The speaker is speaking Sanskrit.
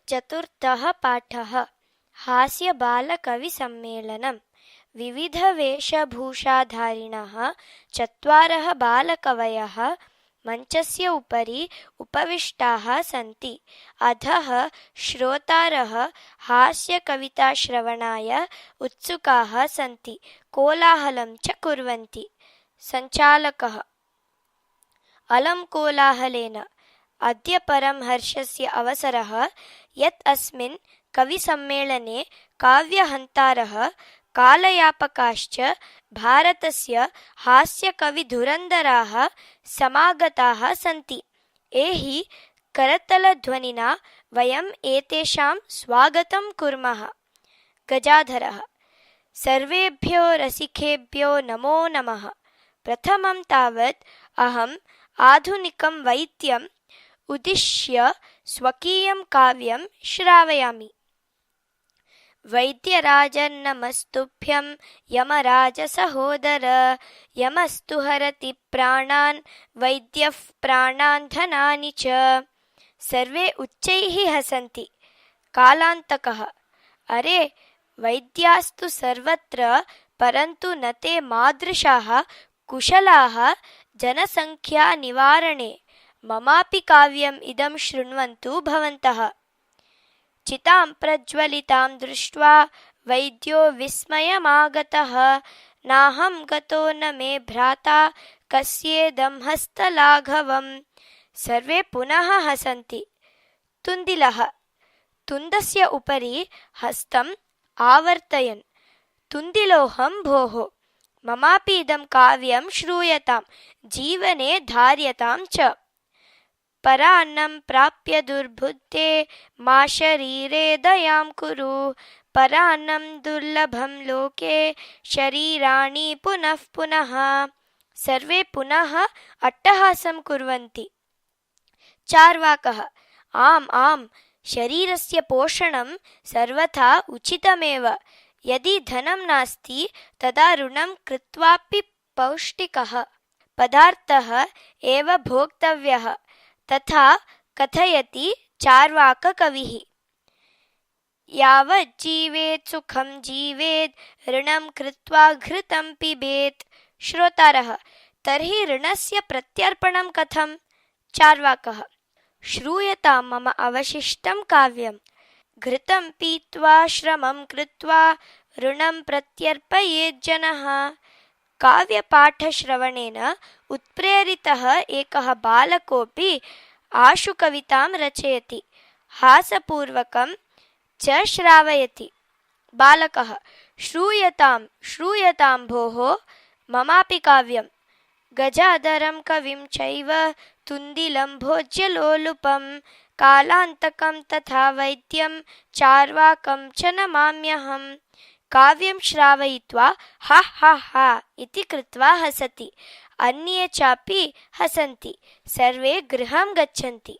चतुर्थः पाठः हास्यबालकविसम्मेलनं। विविधवेशभूषाधारिणः चत्वारः बालकवयः मञ्चस्य उपरि उपविष्टाः सन्ति। अधः श्रोतारः हास्यकविताश्रवणाय उत्सुकाः सन्ति, कोलाहलं च कुर्वन्ति। सञ्चालकः: अलं कोलाहलेन अद्य परं हर्षस्य अवसरः यत् अस्मिन् कविसम्मेलने काव्यहन्तारः कालयापकाश्च भारतस्य हास्यकविधुरन्धराः समागताः सन्ति। एहि करतलध्वनिना वयम् एतेषां स्वागतं कुर्मः। गजाधरः: सर्वेभ्यो रसिकेभ्यो नमो नमः। प्रथमं तावत् अहम् आधुनिकं वैद्यम् उद्दिश्य स्वकीयं काव्यं श्रावयामि। वैद्यराजन्नमस्तुभ्यं यमराजसहोदर, यमस्तु हरति प्राणान् वैद्यः प्राणान् धनानि च। सर्वे उच्चैः हसन्ति। कालान्तकः: अरे, वैद्यास्तु सर्वत्र, परन्तु न ते मादृशाः कुशलाः जनसङ्ख्यानिवारणे। ममापि काव्यम् इदं शृण्वन्तु भवन्तः। चितां प्रज्वलितां दृष्ट्वा वैद्यो विस्मयमागतः। नाहं गतो न मे भ्राता कस्येदं हस्तलाघवम्। सर्वे पुनः हसन्ति। तुन्दिलः तुन्दस्य उपरि हस्तम् आवर्तयन्: तुन्दिलोऽहं भोः, ममापि इदं काव्यं श्रूयतां, जीवने धार्यतां च। परान्नं प्राप्य दुर्बुद्धे मा शरीरे दयां कुरु। परान्नं दुर्लभं लोके शरीराणि पुनः पुनः। सर्वे पुनः अट्टहासं कुर्वन्ति। चार्वाकः: आम् आम्, शरीरस्य पोषणं सर्वथा उचितमेव। यदि धनं नास्ति तदा ऋणं कृत्वापि पौष्टिकः पदार्थः एव भोक्तव्यः। तथा कथयति चार्वाककविः। यावत् जीवेत् सुखं जीवेत्, ऋणं कृत्वा घृतं पिबेत्। श्रोतारः: तर्हि ऋणस्य प्रत्यर्पणं कथं? चार्वाकः: श्रूयतां मम अवशिष्टं काव्यम्। घृतं पीत्वा श्रमं कृत्वा ऋणं प्रत्यर्पयेत् जनः। काव्यपाठश्रवणेन उत्प्रेरितः एकः बालकोऽपि आशुकवितां रचयति, हासपूर्वकं च श्रावयति। बालकः: श्रूयतां श्रूयतां भोः, ममापि काव्यम्। गजाधरं कविं चैव तुन्दिलं भोज्यलोलुपं, कालान्तकं तथा वैद्यं चार्वाकं च नमाम्यहम्। काव्यं श्रावयित्वा हा हा हा इति कृत्वा हसति। अन्ये चापि हसन्ति। सर्वे गृहं गच्छन्ति।